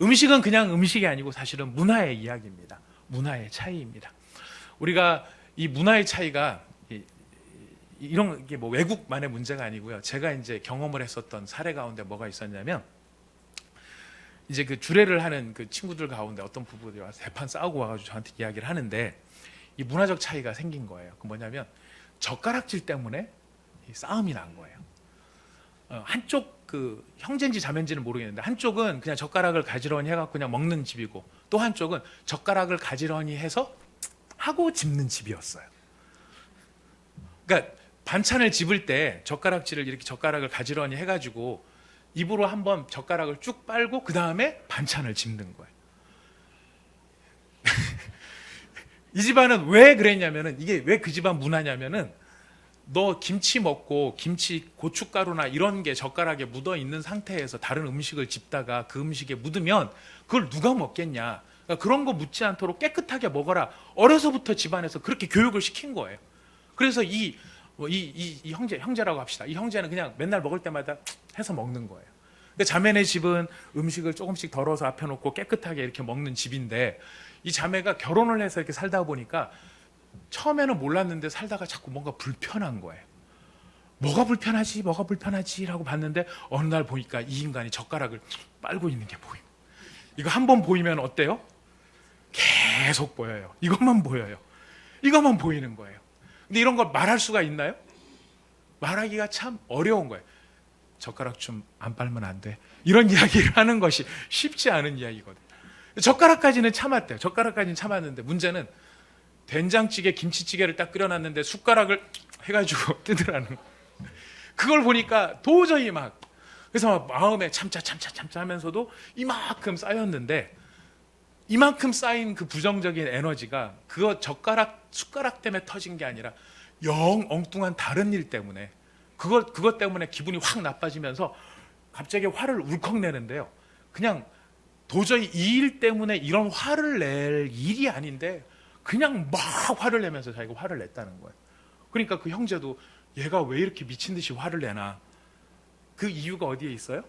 음식은 그냥 음식이 아니고 사실은 문화의 이야기입니다. 문화의 차이입니다. 우리가 이 문화의 차이가 이런 게 뭐 외국만의 문제가 아니고요. 제가 이제 경험을 했었던 사례 가운데 뭐가 있었냐면 이제 그 주례를 하는 그 친구들 가운데 어떤 부부들이 와서 대판 싸우고 와가지고 저한테 이야기를 하는데 이 문화적 차이가 생긴 거예요. 그 뭐냐면 젓가락질 때문에 싸움이 난 거예요. 한쪽 그 형제인지 자매인지는 모르겠는데 한쪽은 그냥 젓가락을 가지런히 해갖고 그냥 먹는 집이고 또 한쪽은 젓가락을 가지런히 해서 하고 집는 집이었어요. 그러니까 반찬을 집을 때 젓가락질을 이렇게 젓가락을 가지런히 해가지고 입으로 한번 젓가락을 쭉 빨고 그 다음에 반찬을 집는 거예요. 이 집안은 왜 그랬냐면은 이게 왜 그 집안 문화냐면은 너 김치 먹고 김치 고춧가루나 이런 게 젓가락에 묻어 있는 상태에서 다른 음식을 집다가 그 음식에 묻으면 그걸 누가 먹겠냐. 그러니까 그런 거 묻지 않도록 깨끗하게 먹어라. 어려서부터 집안에서 그렇게 교육을 시킨 거예요. 그래서 이 형제라고 합시다. 이 형제는 그냥 맨날 먹을 때마다 해서 먹는 거예요. 근데 자매네 집은 음식을 조금씩 덜어서 앞에 놓고 깨끗하게 이렇게 먹는 집인데 이 자매가 결혼을 해서 이렇게 살다 보니까 처음에는 몰랐는데 살다가 자꾸 뭔가 불편한 거예요. 뭐가 불편하지 라고 봤는데 어느 날 보니까 이 인간이 젓가락을 빨고 있는 게 보여요. 이거 한 번 보이면 어때요? 계속 보여요. 이것만 보여요. 이것만 보이는 거예요. 근데 이런 걸 말할 수가 있나요? 말하기가 참 어려운 거예요. 젓가락 좀 안 빨면 안 돼. 이런 이야기를 하는 것이 쉽지 않은 이야기거든요. 젓가락까지는 참았대요. 젓가락까지는 참았는데 문제는 된장찌개, 김치찌개를 딱 끓여놨는데 숟가락을 해가지고 뜯으라는 거예요. 그걸 보니까 도저히 막 그래서 막 마음에 참자 하면서도 이만큼 쌓였는데 이만큼 쌓인 그 부정적인 에너지가 그거 숟가락 때문에 터진 게 아니라 영 엉뚱한 다른 일 때문에 그것 때문에 기분이 확 나빠지면서 갑자기 화를 울컥 내는데요. 그냥 도저히 이 일 때문에 이런 화를 낼 일이 아닌데 그냥 막 화를 내면서 자기가 화를 냈다는 거예요. 그러니까 그 형제도 얘가 왜 이렇게 미친 듯이 화를 내나. 그 이유가 어디에 있어요?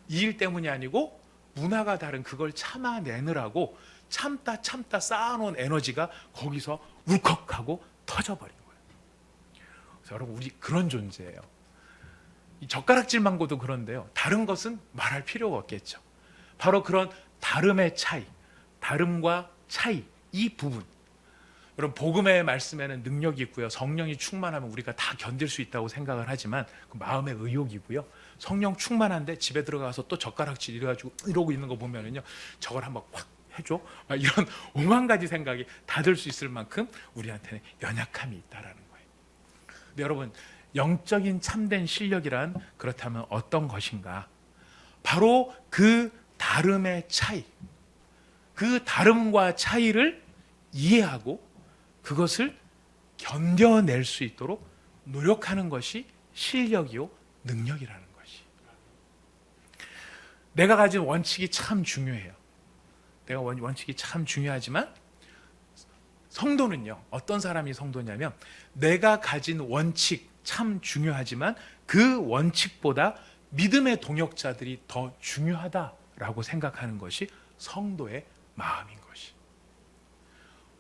이 일 때문이 아니고 문화가 다른 그걸 참아내느라고 참다 쌓아놓은 에너지가 거기서 울컥하고 터져버린 거예요. 그래서 여러분, 우리 그런 존재예요. 이 젓가락질망고도 그런데요. 다른 것은 말할 필요가 없겠죠. 바로 그런 다름의 차이, 다름과 차이, 이 부분. 여러분, 복음의 말씀에는 능력이 있고요. 성령이 충만하면 우리가 다 견딜 수 있다고 생각을 하지만 그 마음의 의욕이고요. 성령 충만한데 집에 들어가서 또 젓가락질 이래가지고 이러고 있는 거 보면은요, 저걸 한번 확 해줘? 막 이런 오만 가지 생각이 다 들 수 있을 만큼 우리한테는 연약함이 있다라는 거예요. 근데 여러분, 영적인 참된 실력이란 그렇다면 어떤 것인가? 바로 그 다름의 차이, 그 다름과 차이를 이해하고 그것을 견뎌낼 수 있도록 노력하는 것이 실력이요 능력이라는 것이. 내가 가진 원칙이 참 중요해요. 내가 원칙이 참 중요하지만 성도는요, 어떤 사람이 성도냐면 내가 가진 원칙 참 중요하지만 그 원칙보다 믿음의 동역자들이 더 중요하다라고 생각하는 것이 성도의 마음인 것이.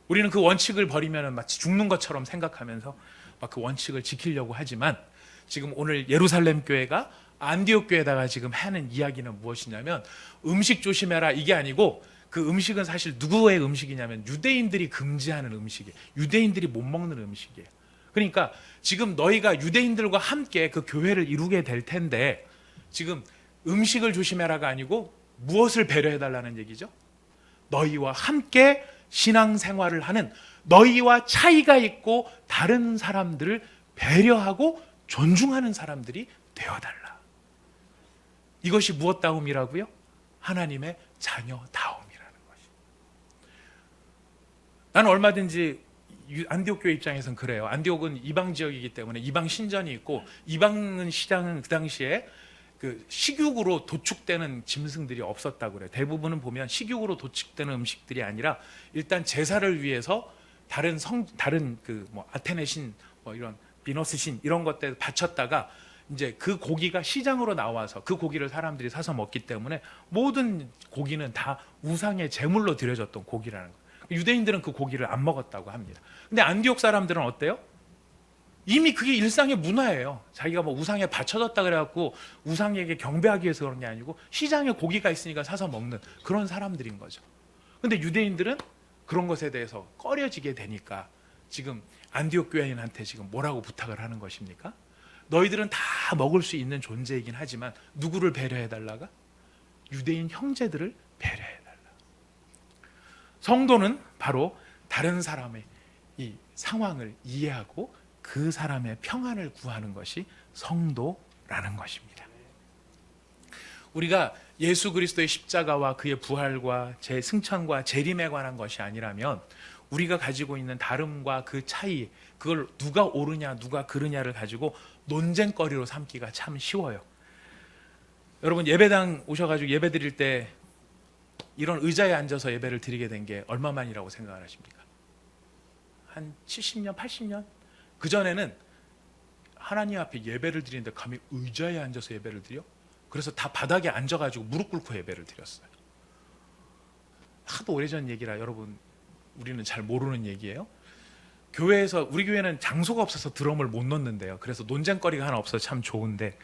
우리는 그 원칙을 버리면 마치 죽는 것처럼 생각하면서 막 그 원칙을 지키려고 하지만 지금 오늘 예루살렘 교회가 안디옥 교회에다가 지금 하는 이야기는 무엇이냐면 음식 조심해라 이게 아니고 그 음식은 사실 누구의 음식이냐면 유대인들이 금지하는 음식이에요. 유대인들이 못 먹는 음식이에요. 그러니까 지금 너희가 유대인들과 함께 그 교회를 이루게 될 텐데 지금 음식을 조심해라가 아니고 무엇을 배려해달라는 얘기죠? 너희와 함께 신앙생활을 하는 너희와 차이가 있고 다른 사람들을 배려하고 존중하는 사람들이 되어달라. 이것이 무엇다움이라고요? 하나님의 자녀다움이라는 것이. 나는 얼마든지 안디옥 교회 입장에서는 그래요. 안디옥은 이방 지역이기 때문에 이방 신전이 있고 이방 시장은 그 당시에 그 식육으로 도축되는 짐승들이 없었다고 그래요. 대부분은 보면 식육으로 도축되는 음식들이 아니라 일단 제사를 위해서 다른 그 뭐 아테네 신, 뭐 이런 비너스 신 이런 것들 바쳤다가 이제 그 고기가 시장으로 나와서 그 고기를 사람들이 사서 먹기 때문에 모든 고기는 다 우상의 제물로 드려졌던 고기라는 거예요. 유대인들은 그 고기를 안 먹었다고 합니다. 근데 안디옥 사람들은 어때요? 이미 그게 일상의 문화예요. 자기가 뭐 우상에 바쳐졌다 그래갖고 우상에게 경배하기 위해서 그런 게 아니고 시장에 고기가 있으니까 사서 먹는 그런 사람들인 거죠. 근데 유대인들은 그런 것에 대해서 꺼려지게 되니까 지금 안디옥 교회인한테 지금 뭐라고 부탁을 하는 것입니까? 너희들은 다 먹을 수 있는 존재이긴 하지만 누구를 배려해달라가? 유대인 형제들을 배려해달라. 성도는 바로 다른 사람의 이 상황을 이해하고 그 사람의 평안을 구하는 것이 성도라는 것입니다. 우리가 예수 그리스도의 십자가와 그의 부활과 제 승천과 재림에 관한 것이 아니라면 우리가 가지고 있는 다름과 그 차이, 그걸 누가 옳으냐 누가 그르냐를 가지고 논쟁거리로 삼기가 참 쉬워요. 여러분, 예배당 오셔가지고 예배 드릴 때 이런 의자에 앉아서 예배를 드리게 된 게 얼마만이라고 생각을 하십니까? 한 70년, 80년? 그전에는 하나님 앞에 예배를 드리는데 감히 의자에 앉아서 예배를 드려? 그래서 다 바닥에 앉아가지고 무릎 꿇고 예배를 드렸어요. 하도 오래전 얘기라 여러분 우리는 잘 모르는 얘기예요. 교회에서, 우리 교회는 장소가 없어서 드럼을 못 넣는데요. 그래서 논쟁거리가 하나 없어서 참 좋은데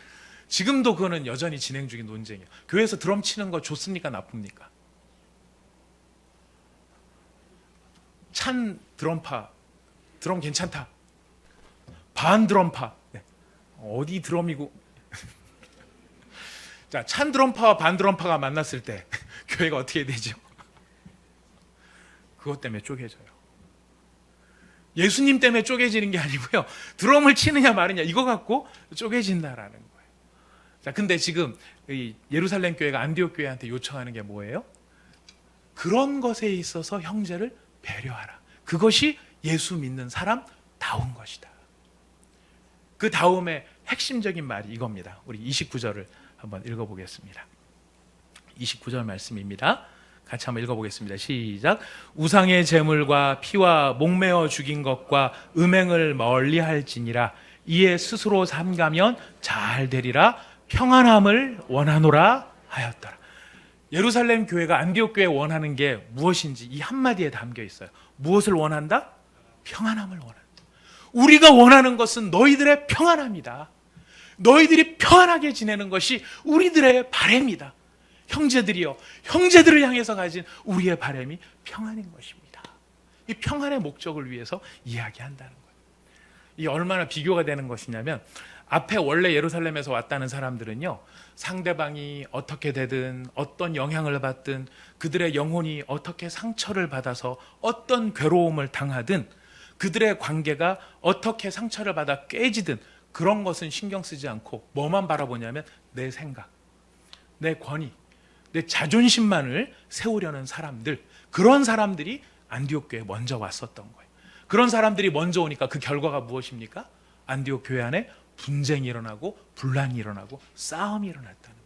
지금도 그거는 여전히 진행 중인 논쟁이에요. 교회에서 드럼 치는 거 좋습니까 나쁩니까? 찬 드럼파, 드럼 괜찮다. 반 드럼파, 네. 어디 드럼이고? 자, 찬 드럼파와 반 드럼파가 만났을 때 교회가 어떻게 되죠? 그것 때문에 쪼개져요. 예수님 때문에 쪼개지는 게 아니고요. 드럼을 치느냐 마느냐 이거 갖고 쪼개진다라는 거예요. 자, 근데 지금 이 예루살렘 교회가 안디옥 교회한테 요청하는 게 뭐예요? 그런 것에 있어서 형제를 배려하라. 그것이 예수 믿는 사람다운 것이다. 그 다음에 핵심적인 말이 이겁니다. 우리 29절을 한번 읽어보겠습니다. 29절 말씀입니다. 같이 한번 읽어보겠습니다. 시작. 우상의 제물과 피와 목매어 죽인 것과 음행을 멀리할지니라. 이에 스스로 삼가면 잘 되리라. 평안함을 원하노라 하였더라. 예루살렘 교회가 안디옥 교회 원하는 게 무엇인지 이 한마디에 담겨 있어요. 무엇을 원한다? 평안함을 원한다. 우리가 원하는 것은 너희들의 평안함이다. 너희들이 평안하게 지내는 것이 우리들의 바람이다. 형제들이여, 형제들을 향해서 가진 우리의 바람이 평안인 것입니다. 이 평안의 목적을 위해서 이야기한다는 거예요. 이 얼마나 비교가 되는 것이냐면, 앞에 원래 예루살렘에서 왔다는 사람들은요, 상대방이 어떻게 되든 어떤 영향을 받든 그들의 영혼이 어떻게 상처를 받아서 어떤 괴로움을 당하든 그들의 관계가 어떻게 상처를 받아 깨지든 그런 것은 신경 쓰지 않고 뭐만 바라보냐면 내 생각, 내 권위, 내 자존심만을 세우려는 사람들, 그런 사람들이 안디옥 교회에 먼저 왔었던 거예요. 그런 사람들이 먼저 오니까 그 결과가 무엇입니까? 안디옥 교회 안에 분쟁이 일어나고 분란이 일어나고 싸움이 일어났다는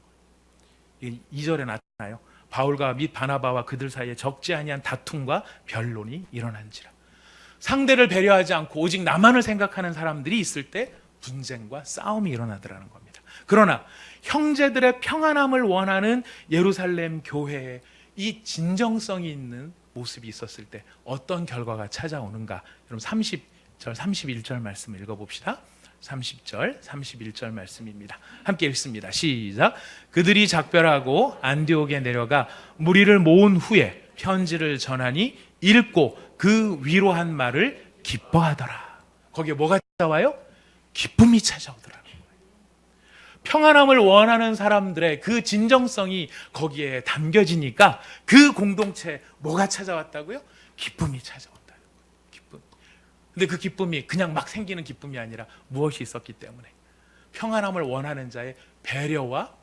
거예요. 2절에 나타나요. 바울과 및 바나바와 그들 사이에 적지 아니한 다툼과 변론이 일어난지라. 상대를 배려하지 않고 오직 나만을 생각하는 사람들이 있을 때 분쟁과 싸움이 일어나더라는 겁니다. 그러나 형제들의 평안함을 원하는 예루살렘 교회에 이 진정성이 있는 모습이 있었을 때 어떤 결과가 찾아오는가? 여러분 30절, 31절 말씀을 읽어봅시다. 30절, 31절 말씀입니다. 함께 읽습니다. 시작. 그들이 작별하고 안디옥에 내려가 무리를 모은 후에 편지를 전하니 읽고 그 위로한 말을 기뻐하더라. 거기에 뭐가 찾아와요? 기쁨이 찾아오더라는 거예요. 평안함을 원하는 사람들의 그 진정성이 거기에 담겨지니까 그 공동체에 뭐가 찾아왔다고요? 기쁨이 찾아온다. 기쁨. 근데 그 기쁨이 그냥 막 생기는 기쁨이 아니라 무엇이 있었기 때문에 평안함을 원하는 자의 배려와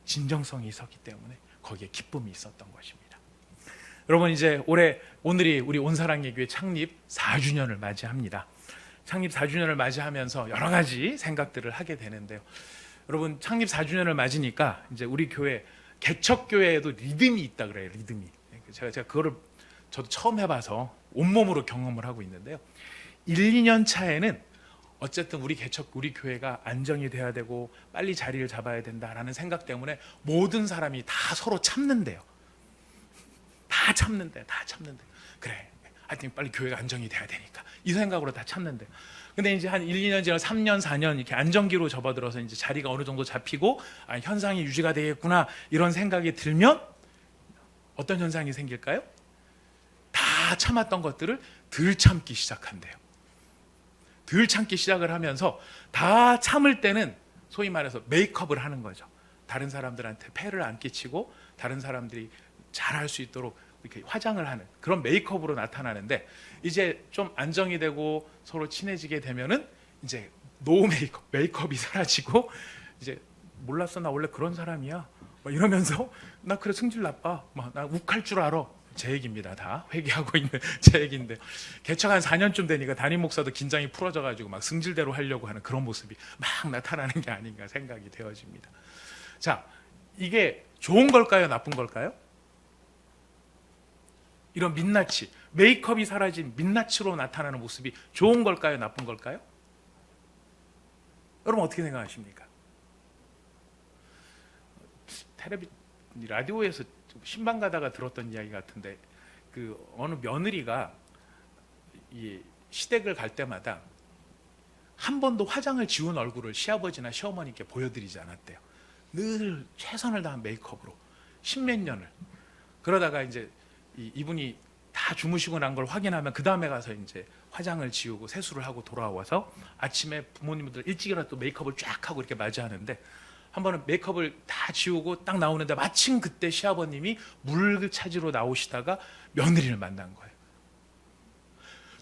진정성이 있었기 때문에 거기에 기쁨이 있었던 것입니다. 여러분, 이제 오늘이 우리 온사랑의 교회 창립 4주년을 맞이합니다. 창립 4주년을 맞이하면서 여러 가지 생각들을 하게 되는데요. 여러분, 창립 4주년을 맞이니까 이제 우리 교회 개척교회에도 리듬이 있다 그래요. 리듬이. 제가 그거를 저도 처음 해봐서 온몸으로 경험을 하고 있는데요. 1, 2년 차에는 어쨌든 우리 교회가 안정이 돼야 되고 빨리 자리를 잡아야 된다라는 생각 때문에 모든 사람이 다 서로 참는데요. 다 참는데. 그래, 하여튼 빨리 교회가 안정이 돼야 되니까 이 생각으로 다 참는데. 근데 이제 한 1, 2년 지나 3년, 4년 이렇게 안정기로 접어들어서 이제 자리가 어느 정도 잡히고 현상이 유지가 되겠구나 이런 생각이 들면 어떤 현상이 생길까요? 다 참았던 것들을 덜 참기 시작한대요. 덜 참기 시작을 하면서 다 참을 때는 소위 말해서 메이크업을 하는 거죠. 다른 사람들한테 폐를 안 끼치고 다른 사람들이 잘할 수 있도록 이렇게 화장을 하는 그런 메이크업으로 나타나는데, 이제 좀 안정이 되고 서로 친해지게 되면은 이제 노 메이크업이 사라지고 이제 몰랐어, 나 원래 그런 사람이야 막 이러면서 나 그래 승질 나빠, 막 나 욱할 줄 알아. 제 얘기입니다. 다 회개하고 있는 제 얘기인데, 개척 한 4년쯤 되니까 담임 목사도 긴장이 풀어져가지고 막 승질대로 하려고 하는 그런 모습이 막 나타나는 게 아닌가 생각이 되어집니다. 자, 이게 좋은 걸까요? 나쁜 걸까요? 이런 민낯이, 메이크업이 사라진 민낯으로 나타나는 모습이 좋은 걸까요? 나쁜 걸까요? 여러분 어떻게 생각하십니까? 라디오에서 신방 가다가 들었던 이야기 같은데, 그 어느 며느리가 이 시댁을 갈 때마다 한 번도 화장을 지운 얼굴을 시아버지나 시어머니께 보여드리지 않았대요. 늘 최선을 다한 메이크업으로 십몇 년을. 그러다가 이제 이분이 다 주무시고 난 걸 확인하면 그 다음에 가서 이제 화장을 지우고 세수를 하고 돌아와서 아침에 부모님들 일찍 일어나 또 메이크업을 쫙 하고 이렇게 맞이하는데, 한 번은 메이크업을 다 지우고 딱 나오는데 마침 그때 시아버님이 물 찾으러 나오시다가 며느리를 만난 거예요.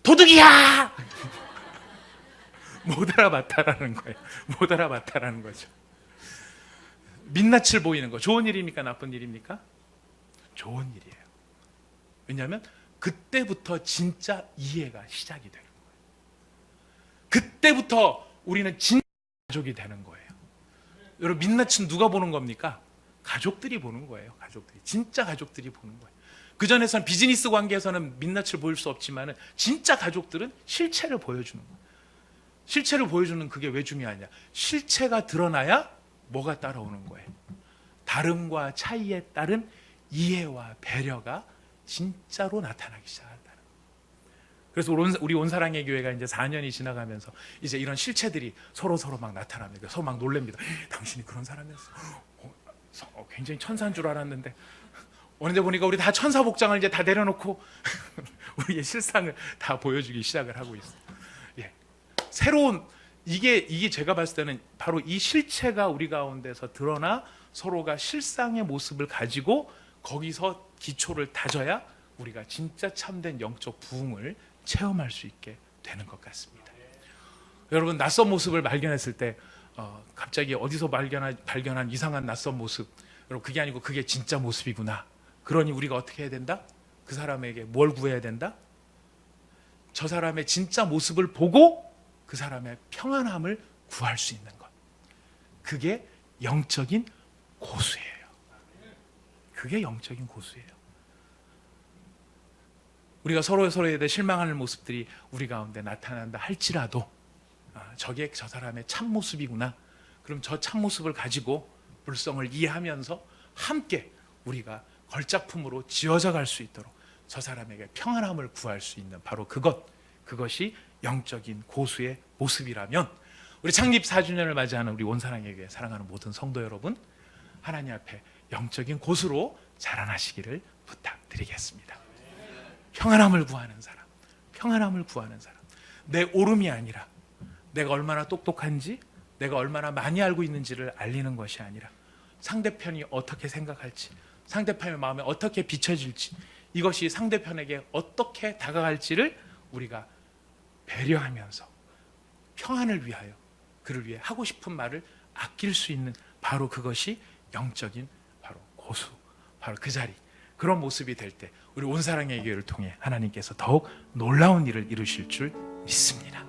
도둑이야! 못 알아봤다라는 거예요. 못 알아봤다라는 거죠. 민낯을 보이는 거 좋은 일입니까? 나쁜 일입니까? 좋은 일이에요. 왜냐하면 그때부터 진짜 이해가 시작이 되는 거예요. 그때부터 우리는 진짜 가족이 되는 거예요. 여러분, 민낯은 누가 보는 겁니까? 가족들이 보는 거예요. 가족들이, 진짜 가족들이 보는 거예요. 그 전에선 비즈니스 관계에서는 민낯을 보일 수 없지만 진짜 가족들은 실체를 보여주는 거예요. 실체를 보여주는 그게 왜 중요하냐? 실체가 드러나야 뭐가 따라오는 거예요? 다름과 차이에 따른 이해와 배려가 진짜로 나타나기 시작한다는 거예요. 그래서 우리 온사랑의 교회가 이제 4년이 지나가면서 이제 이런 실체들이 서로 막 나타납니다. 서로 막 놀랍니다. 당신이 그런 사람이었어. 굉장히 천사인 줄 알았는데 어느 데 보니까 우리 다 천사 복장을 이제 다 내려놓고 우리의 실상을 다 보여주기 시작을 하고 있어요. 예. 새로운 이게 제가 봤을 때는 바로 이 실체가 우리 가운데서 드러나 서로가 실상의 모습을 가지고 거기서 기초를 다져야 우리가 진짜 참된 영적 부흥을 체험할 수 있게 되는 것 같습니다. 여러분, 낯선 모습을 발견했을 때 갑자기 어디서 발견한 이상한 낯선 모습, 여러분, 그게 아니고 그게 진짜 모습이구나. 그러니 우리가 어떻게 해야 된다? 그 사람에게 뭘 구해야 된다? 저 사람의 진짜 모습을 보고 그 사람의 평안함을 구할 수 있는 것. 그게 영적인 고수예요. 그게 영적인 고수예요. 우리가 서로에 대해 실망하는 모습들이 우리 가운데 나타난다 할지라도 저게 저 사람의 참모습이구나. 그럼 저 참모습을 가지고 불성을 이해하면서 함께 우리가 걸작품으로 지어져 갈 수 있도록 저 사람에게 평안함을 구할 수 있는 바로 그것이 영적인 고수의 모습이라면 우리 창립 4주년을 맞이하는 우리 온사랑의 교회 사랑하는 모든 성도 여러분, 하나님 앞에 영적인 고수로 자라나시기를 부탁드리겠습니다. 평안함을 구하는 사람, 평안함을 구하는 사람, 내 오름이 아니라 내가 얼마나 똑똑한지, 내가 얼마나 많이 알고 있는지를 알리는 것이 아니라 상대편이 어떻게 생각할지, 상대편의 마음에 어떻게 비춰질지, 이것이 상대편에게 어떻게 다가갈지를 우리가 배려하면서 평안을 위하여 그를 위해 하고 싶은 말을 아낄 수 있는 바로 그것이 영적인 바로 고수, 바로 그 자리, 그런 모습이 될 때 우리 온사랑의 교회를 통해 하나님께서 더욱 놀라운 일을 이루실 줄 믿습니다.